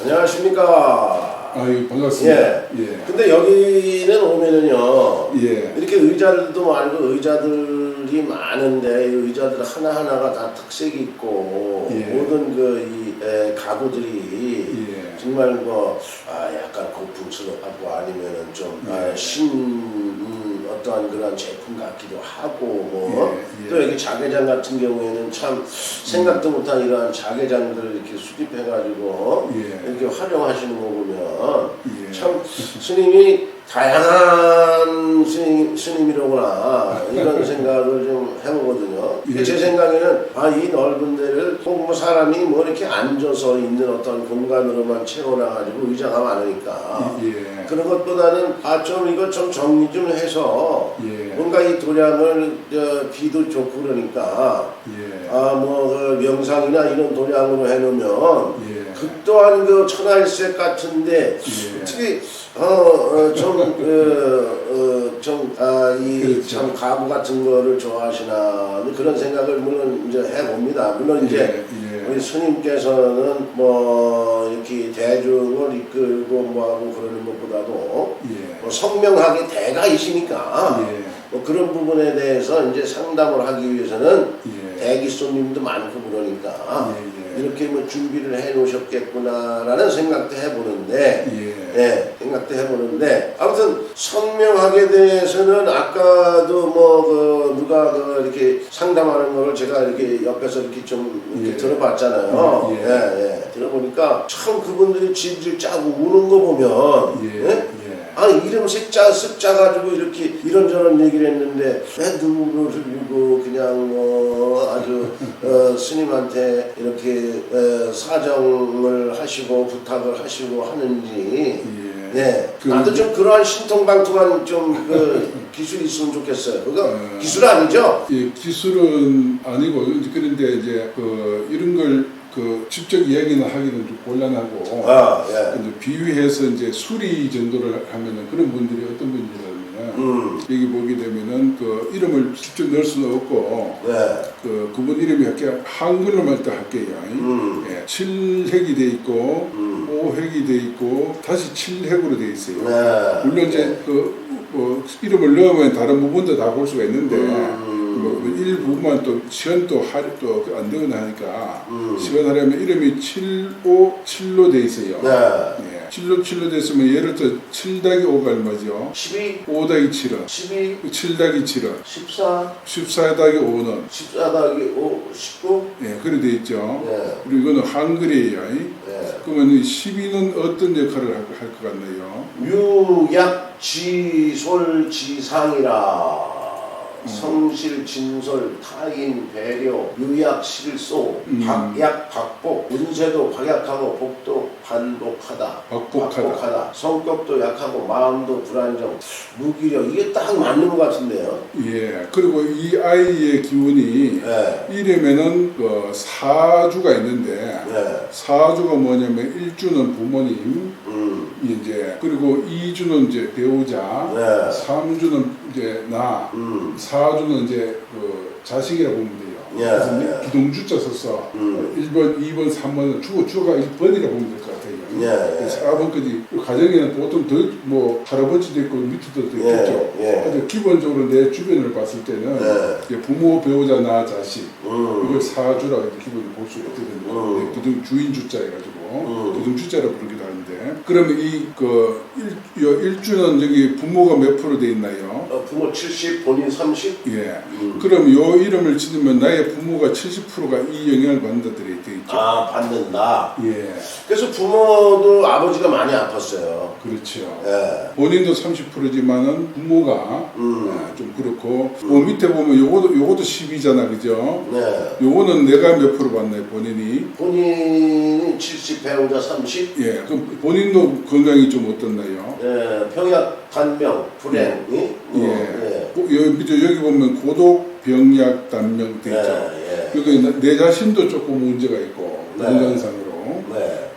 안녕하십니까. 아유, 반갑습니다. 예. 근데 여기는 오면은요. 예. 이렇게 의자들도 많고 의자들이 많은데 이 의자들 하나하나가 다 특색이 있고 예. 모든 이 가구들이 정말 약간 고풍스럽고 아니면은 좀 어떠한 그런 제품 같기도 하고 또 여기 자개장 같은 경우에는 참 생각도 못한 이러한 자개장들을 이렇게 수립해가지고 이렇게 활용하시는 거 보면 참 스님이 다양한 스님이로구나 이런 생각을 좀 해보거든요. 제 생각에는 이 넓은 데를 꼭 사람이 이렇게 앉아서 있는 어떤 공간으로만 채워놔가지고 의자가 많으니까 그런 것보다는 좀 이거 좀 정리 좀 해서 뭔가 이 도량을 비도 좋고 그러니까 그 명상이나 이런 도량으로 해놓으면 그 또한 그 천하일색 같은데 특히 참 가구 같은 거를 좋아하시나 그런 생각을 물론 이제 해봅니다. 물론 이제 우리 스님께서는 이렇게 대중을 이끌고 하고 그러는 것보다도 성명하게 대가이시니까 그런 부분에 대해서 이제 상담을 하기 위해서는 대기 손님도 많고 그러니까 이렇게 준비를 해 놓으셨겠구나라는 생각도 해보는데 생각도 해보는데 아무튼 성명학에 대해서는 아까도 누가 이렇게 상담하는 거를 제가 이렇게 옆에서 이렇게 좀 이렇게 들어봤잖아요. 들어보니까 참 그분들이 질질 짜고 우는 거 보면 이름 쓱 짜가지고 이렇게 이런저런 얘기를 했는데 왜 누구를 흘리고 그냥 아주 스님한테 이렇게 사정을 하시고 부탁을 하시고 하는지 나도 좀 그러한 신통방통한 좀 기술이 있으면 좋겠어요. 그거 기술 아니죠? 기술은 아니고 그런데 이제 이런 걸 직접 이야기는 하기는 좀 곤란하고 이제 비유해서 이제 수리 정도를 하면은 그런 분들이 어떤 분들이냐면 여기 보게 되면은 이름을 직접 넣을 수는 없고 그분 이름이 이렇게 한글로만 딱 할게요. 7획이 돼 있고 5획이 돼 있고 다시 7획으로 돼 있어요. 물론 이제 이름을 넣으면 다른 부분도 다 볼 수가 있는데 일부분만 또 시간 또 안 되거나 하니까 시간하려면 이름이 757로 돼 있어요. 7로 됐으면 예를 들어 7-5가 얼마죠? 12 5-7은 12 7-7은 14 14-5는 14-5 19 그래 돼 있죠. 그리고 이거는 한글이에요. 그러면 이 12는 어떤 역할을 할 것 같나요? 유약지솔지상이라 성실, 진솔, 타인, 배려, 유약, 실소, 박약, 박복, 운세도 박약하고 복도 반복하다. 박복하다. 성격도 약하고 마음도 불안정, 무기력. 이게 딱 맞는 것 같은데요. 그리고 이 아이의 기운이 이름에는 사주가 있는데 사주가 뭐냐면 1주는 부모님, 그리고 2주는 이제 배우자, 3주는 이제 나, 4주는 이제 자식이라고 보면 돼요. 그래서 기동주자 써서 1번, 2번, 3번은 주가 1번이라고 보면 될 것 같아요. 4번까지 가정에는 보통 더 할아버지도 있고 밑에도 있겠죠. 아주 기본적으로 내 주변을 봤을 때는 부모, 배우자, 나, 자식 이걸 사주라고 기본적으로 볼 수 있거든요. 기둥 주인 주자 해가지고 기둥 주자라고 부르기도 하는데 그러면 일주는 여기 부모가 몇 프로 돼 있나요? 부모 70, 본인 30? 그럼 요 이름을 짓으면 나의 부모가 70%가 이 영향을 받는다 돼 있죠. 받는다. 그래서 부모도 아버지가 많이 아팠어요. 그렇죠. 본인도 30%지만은 부모가 좀 그렇고 밑에 보면 요것도 10이잖아, 그죠? 요거는 내가 몇 프로 받나요, 본인이? 본인이 70, 배우자 30? 그럼 본인도 건강이 좀 어떻나요? 병약, 단명, 불행. 여기 보면 고독, 병약, 단명 돼 있죠. 여기 내 자신도 조금 문제가 있고 건강상으로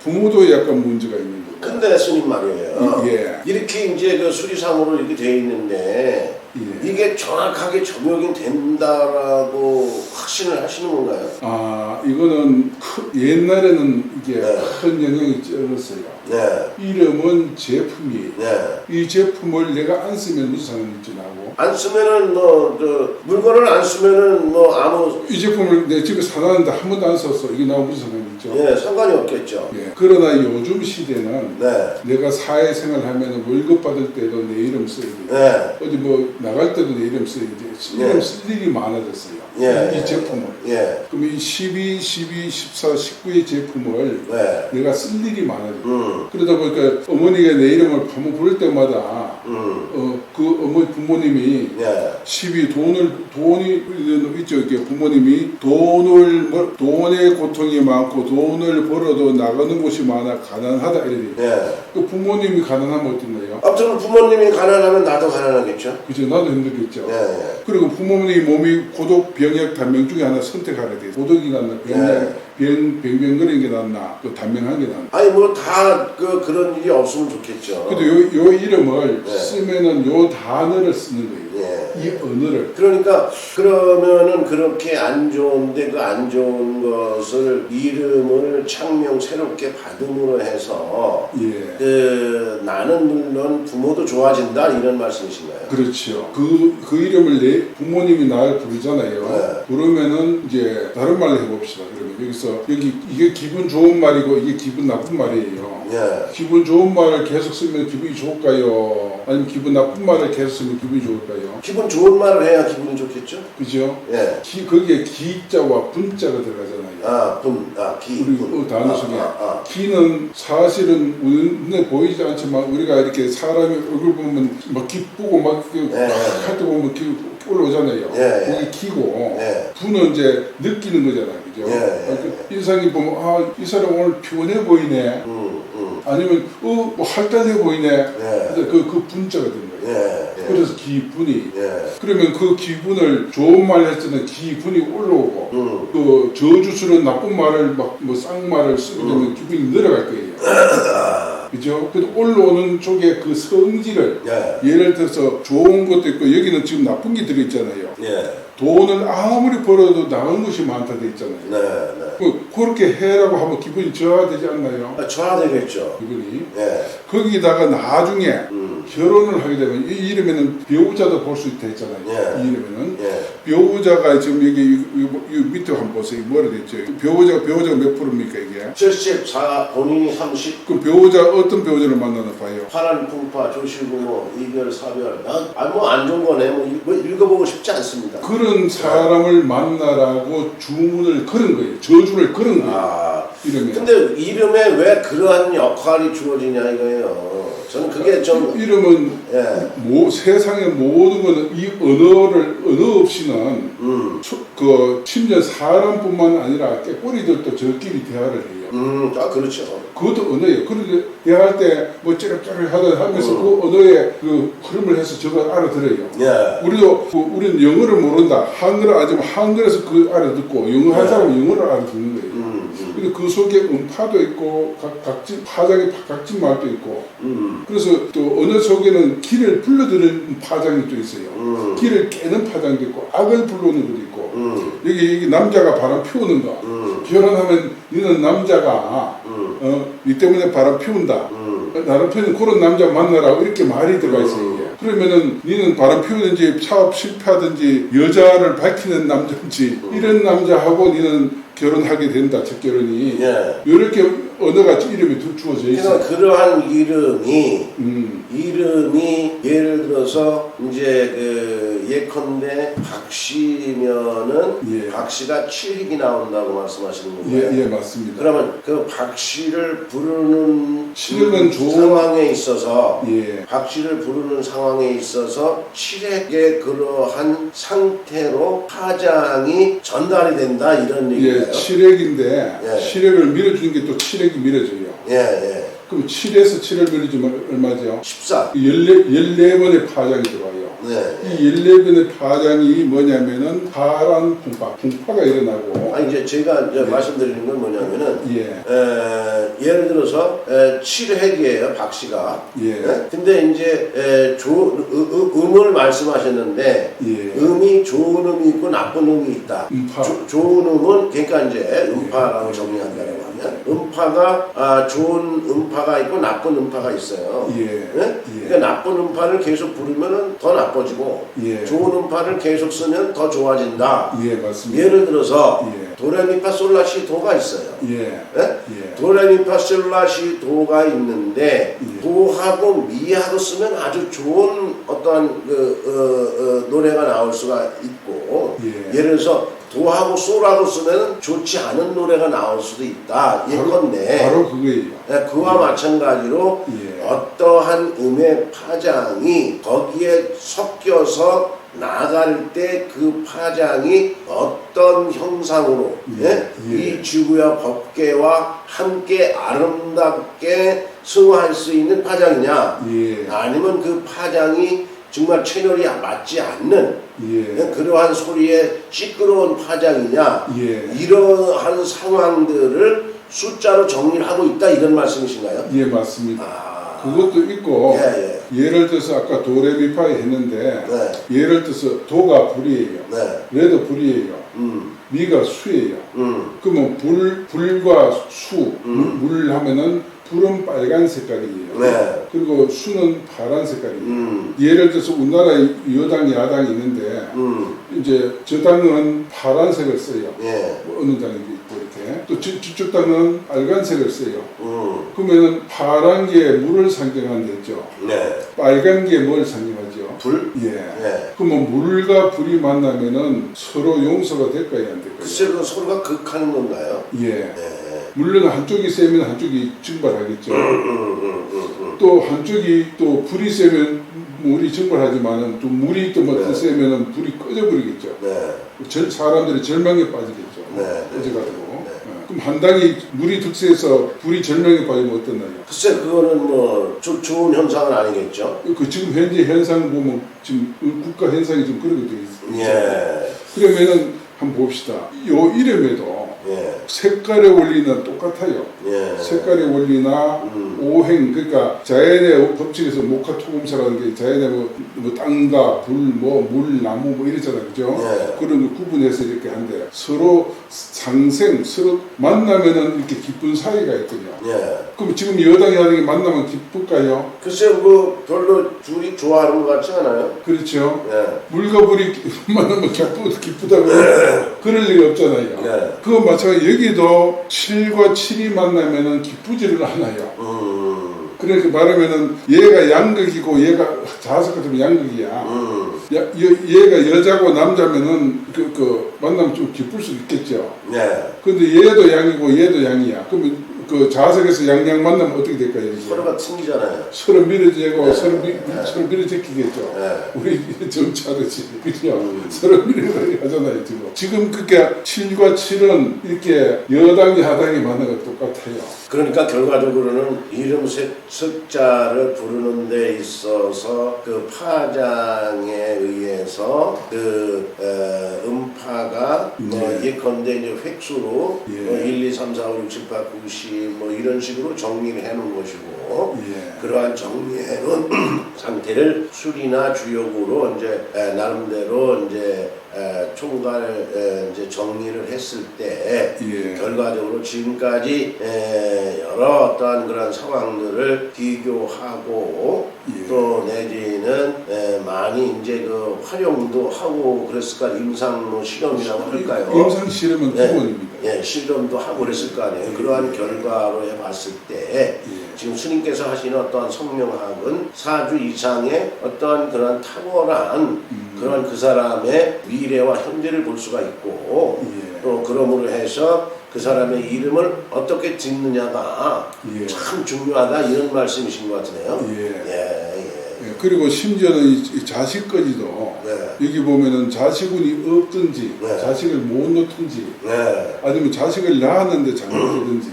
부모도 약간 문제가 있는 거고. 근데 스님 말이에요. 예. 이렇게 이제 그 수리상으로 이렇게 돼 있는데 예. 이게 정확하게 적용이 된다라고 확신을 하시는 건가요? 아, 이거는 옛날에는 이게 네. 큰 영향이 쩔었어요. 네. 이름은 제품이에요. 네. 이 제품을 내가 안 쓰면 무슨 상관이 있지 나고. 안 쓰면은 그 물건을 안 쓰면은 아무 이 제품을 내 집에 사놨는데 한 번도 안 썼어. 이게 나하고 무슨 상관이 있죠? 예, 상관이 없겠죠. 예. 그러나 요즘 시대는 네. 내가 사회생활 하면 월급 받을 때도 내 이름 써야 돼. 네. 어디 뭐 나갈 때도 내 이름 써야 돼. 이름 쓸 일이 많아졌어요. 예. 이 제품을. 예. 그럼 이 12, 14, 19의 제품을 네. 내가 쓸 일이 많아요. 그러다 보니까 어머니가 내 이름을 한번 부를 때마다 그 어머니 부모님이 예. 12 돈이 있죠. 이렇게 부모님이 돈의 고통이 많고 돈을 벌어도 나가는 곳이 많아 가난하다 이래요. 예. 그 부모님이 가난하면 어떻나요? 아무튼 부모님이 가난하면 나도 가난하겠죠. 그죠? 나도 힘들겠죠. 예. 예. 그리고 부모님 몸이 고독, 병약, 단명 중에 하나 선택하라 돼. 고독이 낫나, 병거리는 게 낫나, 또 단명한 게 낫나. 아니 뭐 다 그런 일이 없으면 좋겠죠. 근데 요 이름을 네. 쓰면은 요 단어를 쓰는 거예요. 예. 이 언어를. 그러니까 그러면은 그렇게 안 좋은데 그 안 좋은 것을 이름을 창명 새롭게 받음으로 해서 예. 나는 물론 부모도 좋아진다 이런 말씀이신가요? 그렇죠. 그 이름을 내 부모님이 날 부르잖아요. 네. 부르면은 이제 다른 말로 해봅시다. 그러면 여기서 이게 기분 좋은 말이고 이게 기분 나쁜 말이에요. 예. 기분 좋은 말을 계속 쓰면 기분이 좋을까요? 아니면 기분 나쁜 말을 계속 쓰면 기분이 좋을까요? 기분 좋은 말을 해야 기분이 좋겠죠? 그죠? 예. 거기에 기자와 분자가 들어가잖아요. 기. 우리 단어 속에 기는 사실은 눈에 보이지 않지만 우리가 이렇게 사람의 얼굴 보면 막 기쁘고 막 할 때 보면 기 올라오잖아요. 예. 거기 기고 예. 부는 이제 느끼는 거잖아요. 그죠? 예. 인상이 보면 이 사람 오늘 피곤해 보이네. 아니면 뭐 할달해 보이네. 예. 그 분자가 된 거예요. 예. 그래서 기분이 예. 그러면 그 기분을 좋은 말 했을 때는 기분이 올라오고 그 저주스러운 나쁜 말을 막 뭐 쌍말을 쓰게 되면 기분이 늘어갈 거예요. 그죠? 그래서 올라오는 쪽에 그 성질을 예를 들어서 좋은 것도 있고 여기는 지금 나쁜 게 들어있잖아요. 돈을 아무리 벌어도 나은 것이 많다 돼 있잖아요. 그렇게 해라고 하면 기분이 저하되지 않나요? 저하되겠죠. 기분이. 예. 거기다가 나중에 결혼을 하게 되면 이 이름에는 배우자도 볼 수 있다 했잖아요. 예. 이 이름에는 예. 배우자가 지금 여기 밑에 한번 보세요. 뭐라 됐죠? 배우자가 몇 프로입니까 이게? 74 본인이 30. 그 배우자 어떤 배우자를 만나나 봐요. 파란 풍파, 조실부모, 이별, 사별. 뭐 안 좋은 거네. 뭐 읽어보고 싶지 않습니다. 그런 사람을 만나라고 주문을 걸은 거예요. 저주를 걸은 거예요. 이름에. 근데 이름에 왜 그러한 역할이 주어지냐 이거예요. 저는 그게 좀 이름은 세상의 모든 것은 이 언어 없이는 그 심지어 사람뿐만 아니라 깨꼬리들도 저끼리 대화를 해요. 그렇죠. 그것도 언어예요. 그런데 대화할 때 뭐 찌릿찌릿 하면서 그 언어의 그 흐름을 해서 저거 알아들어요. 우리는 영어를 모른다. 한글을 알지만 한글에서 그 알아듣고 영어 한 사람은 영어를 알아듣는 거예요. 근데 그 속에 음파도 있고 각진 파장의 각진 말도 있고 그래서 또 언어 속에는 기를 불러들이는 파장이 또 있어요. 기를 깨는 파장도 있고 악을 불러오는 것도 있고 여기 남자가 바람 피우는 거 결혼하면 너는 남자가 이 때문에 바람 피운다. 바람 피우는 그런 남자 만나라고 이렇게 말이 들어가 있어요. 그러면은 니는 바람 피우든지 사업 실패하든지 여자를 밝히는 남자인지 이런 남자하고 니는 결혼하게 된다. 첫 결혼이 이렇게 언어가 이름이 주어져 있어요. 그러한 이름이 예를 들어서 이제 예컨대 박씨면은 박씨가 7획이 나온다고 말씀하시는 건가요? 예, 맞습니다. 그러면 그 박씨를 부르는 칠흑은 상황에 있어서 박씨를 부르는 상황에 있어서 7획의 그러한 상태로 파장이 전달이 된다 이런 얘기예요. 7획인데 7획을 밀어주는 게 또 7획이 밀어줘요. 그럼 7에서 7을 밀어주면 얼마죠? 14. 14번의 파장이 들어와요. 이 11의 파장이 뭐냐면은 파란 풍파가 일어나고. 이제 제가 이제 말씀드리는 건 뭐냐면은 예를 들어서 7핵이에요, 박 씨가. 근데 이제 음을 말씀하셨는데 음이 좋은 음이 있고 나쁜 음이 있다. 좋은 음은 그러니까 이제 음파라고 정리한다고 하면 음파가 좋은 음파가 있고 나쁜 음파가 있어요. 그러니까 나쁜 음파를 계속 부르면은 더 나빠지고 좋은 음파를 계속 쓰면 더 좋아진다. 맞습니다. 예를 들어서 도레미파솔라시도가 있어요. 도레미파솔라시도가 있는데 도하고 미하고 쓰면 아주 좋은 어떤 노래가 나올 수가 있고 예를 들어서 도하고 솔하고 쓰면 좋지 않은 노래가 나올 수도 있다. 예컨대 바로 그거예요. 그와 마찬가지로 어떠한 음의 파장이 거기에 섞여서 나갈 때 그 파장이 어떤 형상으로 이 지구와 법계와 함께 아름답게 승화할 수 있는 파장이냐 아니면 그 파장이 정말 채널이 맞지 않는 그러한 소리의 시끄러운 파장이냐 이러한 상황들을 숫자로 정리를 하고 있다 이런 말씀이신가요? 맞습니다. 그것도 있고 예를 들어서 아까 도레미파에 했는데 예를 들어서 도가 불이에요. 레도 불이에요. 미가 수예요. 그러면 불과 수, 물 하면은 불은 빨간 색깔이에요. 그리고 수는 파란 색깔이에요. 예를 들어서 우리나라 여당, 야당이 있는데 이제 저 당은 파란색을 써요. 어느 당이 있고 이렇게. 또 저쪽 당은 빨간색을 써요. 그러면은 파란 게 물을 상징하는 데죠. 빨간 게 뭘 상징하죠? 불? 그러면 물과 불이 만나면은 서로 용서가 될까요, 안 될까요? 글쎄, 그 서로가 극하는 건가요? 물론 한쪽이 세면 한쪽이 증발하겠죠. 또 한쪽이 또 불이 세면 물이 증발하지만은 또 물이 또 뭐 세면은 불이 꺼져버리겠죠. 사람들이 절망에 빠지겠죠. 꺼져가지고. 그럼 한 당이 물이 득세해서 불이 절망에 빠지면 어떠나요? 글쎄, 그거는 뭐 좋은 현상은 아니겠죠. 지금 현재 현상 보면 지금 국가 현상이 좀 그렇게 돼 있어요. 그러면은 한번 봅시다. 요 이름에도 색깔의 원리는 똑같아요. 색깔의 원리나 오행, 그러니까 자연의 법칙에서 목화토금사라는 게 자연의 뭐 땅과 불, 물, 나무 이러잖아요, 그죠? 그런 걸 구분해서 이렇게 한데 서로 상생, 서로 만나면은 이렇게 기쁜 사이가 있거든요. 그럼 지금 여당이 하는 게 만나면 기쁠까요? 글쎄, 뭐 별로 둘이 좋아하는 것 같지 않아요? 그렇죠. 물과 불이 만나면 기쁘다고 그럴 리가 없잖아요. 그거 마찬가지 여기도 7과 7이 만나면은 기쁘지를 않아요. 그렇게 말하면은 얘가 양극이고 얘가 자석 같으면 양극이야. 얘가 여자고 남자면은 만나면 좀 기쁠 수 있겠죠. 근데 얘도 양이고 얘도 양이야. 그러면 그 자석에서 양양 만나면 어떻게 될까요? 서로가 튕기잖아요. 서로 밀어지고 서로 밀어제끼겠죠. 우리 정치하듯이 그죠? 서로 밀어하잖아요 지금 그게 7과 7은 이렇게 여당이 야당이 만나가 똑같아요. 그러니까 결과적으로는 이름 숫자를 부르는 데 있어서 그 파장에 의해서 그 음파가 예컨대 이제 획수로 1, 2, 3, 4, 5, 6, 7, 8, 9, 10 뭐 이런 식으로 정리를 해놓은 것이고 그러한 정리해놓은 상태를 술이나 주역으로 이제 나름대로 이제 총괄 이제 정리를 했을 때 결과적으로 지금까지 여러 어떠한 그런 상황들을 비교하고 또 내지는 많이 이제 그 활용도 하고 그랬을 거 아니에요. 임상 실험이라고 할까요? 임상 실험은 기본입니다. 실험도 하고 그랬을 거 아니에요. 그러한 결과로 해봤을 때 지금 스님께서 하시는 어떠한 성명학은 4주 이상의 어떠한 그런 탁월한 그런 그 사람의 미래와 현재를 볼 수가 있고 또 그러므로 해서 그 사람의 이름을 어떻게 짓느냐가 참 중요하다 이런 말씀이신 것 같으네요. 그리고 심지어는 이 자식까지도 여기 보면은 자식운이 없든지 자식을 못 놓든지 아니면 자식을 낳았는데 잘못되든지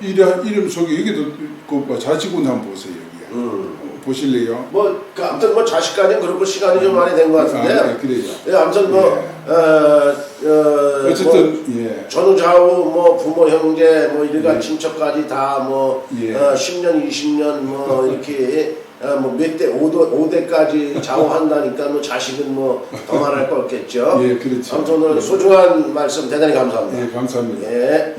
이름 속에 여기도 그 자식운 한번 보세요. 여기에 보실래요? 뭐 아무튼 뭐 자식까지는 그렇고 시간이 좀 많이 된 것 같은데. 네, 그래요. 예, 아무튼 뭐 어쨌든 뭐 예. 전후좌우 뭐 부모 형제 뭐 이래가 예. 친척까지 다 뭐 예. 10년 20년 뭐 이렇게 뭐 몇 대 5대까지 좌우한다니까 뭐 자식은 뭐 더 말할 거 없겠죠. 예, 그렇죠. 아무튼 오늘 예. 소중한 말씀 대단히 감사합니다. 예, 감사합니다. 예.